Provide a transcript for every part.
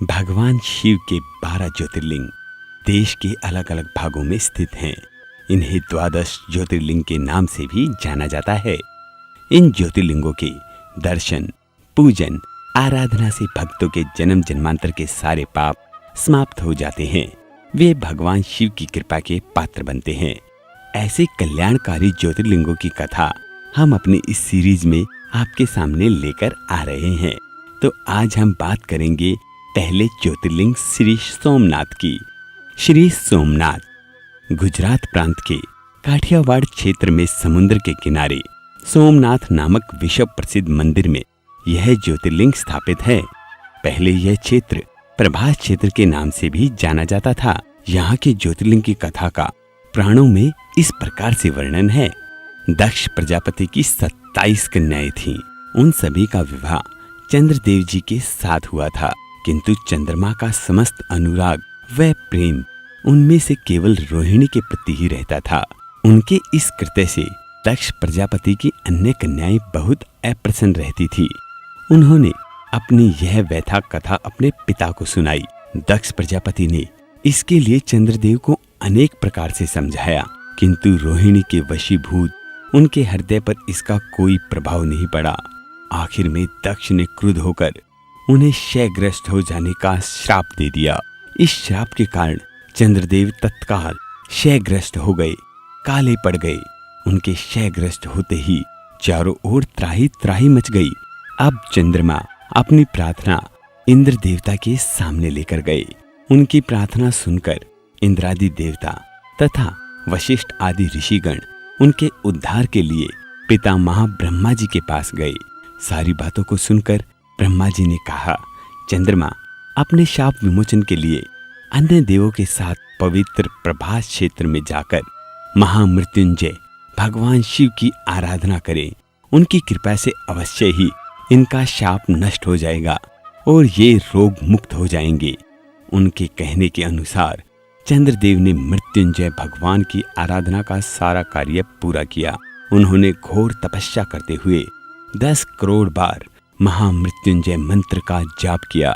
भगवान शिव के 12 ज्योतिर्लिंग देश के अलग अलग भागों में स्थित हैं। इन्हें 12 ज्योतिर्लिंग के नाम से भी जाना जाता है। इन ज्योतिर्लिंगों के दर्शन, पूजन, आराधना से भक्तों के जन्म जन्मांतर के सारे पाप समाप्त हो जाते हैं। वे भगवान शिव की कृपा के पात्र बनते हैं। ऐसे कल्याणकारी ज्योतिर्लिंगों की कथा हम अपनी इस सीरीज में आपके सामने लेकर आ रहे हैं। तो आज हम बात करेंगे पहले ज्योतिर्लिंग श्री सोमनाथ की। श्री सोमनाथ गुजरात प्रांत के काठियावाड़ क्षेत्र में समुद्र के किनारे सोमनाथ नामक विश्व प्रसिद्ध मंदिर में यह ज्योतिर्लिंग स्थापित है। पहले यह क्षेत्र प्रभास क्षेत्र के नाम से भी जाना जाता था। यहाँ के ज्योतिर्लिंग की कथा का पुराणों में इस प्रकार से वर्णन है। दक्ष प्रजापति की 27 कन्याएं थीं। उन सभी का विवाह चंद्रदेव जी के साथ हुआ था, किंतु चंद्रमा का समस्त अनुराग व प्रेम उनमें से केवल रोहिणी के प्रति ही रहता था। उनके इस कृत्य से दक्ष प्रजापति की अन्य कन्याएं बहुत अप्रसन्न रहती थी। उन्होंने अपनी यह व्यथा कथा अपने पिता को सुनाई। दक्ष प्रजापति ने इसके लिए चंद्रदेव को अनेक प्रकार से समझाया, किंतु रोहिणी के वशीभूत उनके हृदय पर इसका कोई प्रभाव नहीं पड़ा। आखिर में दक्ष ने क्रुद्ध होकर उन्हें क्षयग्रस्त हो जाने का श्राप दे दिया। इस श्राप के कारण चंद्रदेव तत्काल क्षयग्रस्त हो गए, काले पड़ गए। उनके क्षयग्रस्त होते ही चारों ओर त्राही त्राही मच गई। अब चंद्रमा अपनी प्रार्थना इंद्र देवता के सामने लेकर गए। उनकी प्रार्थना सुनकर इंद्रादि देवता तथा वशिष्ठ आदि ऋषिगण उनके उद्धार के लिए पिता महाब्रह्मा जी के पास गए। सारी बातों को सुनकर ब्रह्मा जी ने कहा, चंद्रमा अपने शाप विमोचन के लिए अन्य देवों के साथ पवित्र प्रभास क्षेत्र में जाकर महामृत्युंजय भगवान शिव की आराधना करें। उनकी कृपा से अवश्य ही इनका शाप नष्ट हो जाएगा और ये रोग मुक्त हो जाएंगे। उनके कहने के अनुसार चंद्रदेव ने मृत्युंजय भगवान की आराधना का सारा कार्य पूरा किया। उन्होंने घोर तपस्या करते हुए 10 करोड़ बार महामृत्युंजय मंत्र का जाप किया।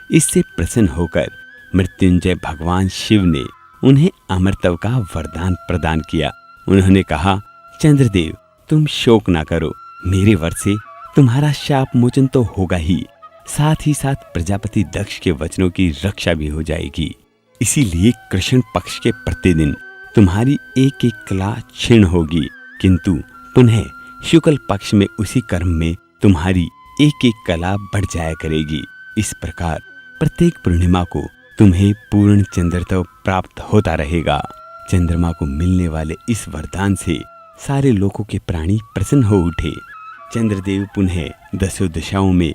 इससे प्रसन्न होकर मृत्युंजय भगवान शिव ने उन्हें अमरत्व का वरदान प्रदान किया। उन्होंने कहा, चंद्रदेव तुम शोक ना करो, मेरे वर से तुम्हारा शाप मोचन तो होगा ही, साथ ही साथ प्रजापति दक्ष के वचनों की रक्षा भी हो जाएगी। इसीलिए कृष्ण पक्ष के प्रतिदिन तुम्हारी एक एक कला क्षीण होगी, किंतु पुनः शुक्ल पक्ष में उसी कर्म में तुम्हारी एक एक कला बढ़ जाया करेगी। इस प्रकार प्रत्येक पूर्णिमा को तुम्हें पूर्ण चंद्रत्व प्राप्त होता रहेगा। चंद्रमा को मिलने वाले इस वरदान से सारे लोगों के प्राणी प्रसन्न हो उठे। चंद्रदेव पुनः 10 दिशाओं में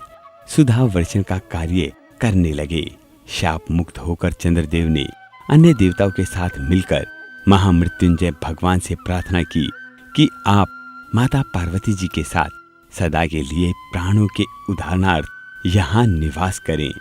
सुधा वर्षण का कार्य करने लगे। शाप मुक्त होकर चंद्रदेव ने अन्य देवताओं के साथ मिलकर महामृत्युंजय भगवान से प्रार्थना की कि आप माता पार्वती जी के साथ सदा के लिए प्राणों के उद्धारणार्थ यहाँ निवास करें।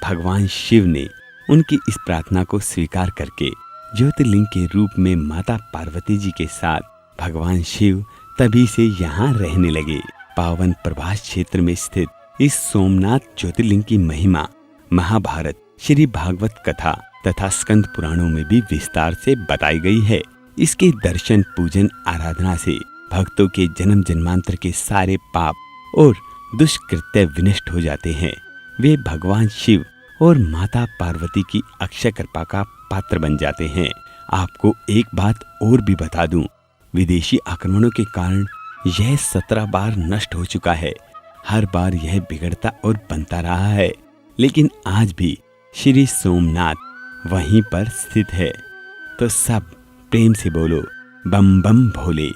भगवान शिव ने उनकी इस प्रार्थना को स्वीकार करके ज्योतिर्लिंग के रूप में माता पार्वती जी के साथ भगवान शिव तभी से यहाँ रहने लगे। पावन प्रभास क्षेत्र में स्थित इस सोमनाथ ज्योतिर्लिंग की महिमा महाभारत, श्री भागवत कथा तथा स्कंद पुराणों में भी विस्तार से बताई गई है। इसके दर्शन, पूजन, आराधना से भक्तों के जन्म जन्मांतर के सारे पाप और दुष्कृत्य विनष्ट हो जाते हैं। वे भगवान शिव और माता पार्वती की अक्षय कृपा का पात्र बन जाते हैं। आपको एक बात और भी बता दूं, विदेशी आक्रमणों के कारण यह 17 बार नष्ट हो चुका है। हर बार यह बिगड़ता और बनता रहा है, लेकिन आज भी श्री सोमनाथ वहीं पर स्थित है। तो सब प्रेम से बोलो, बम बम भोले।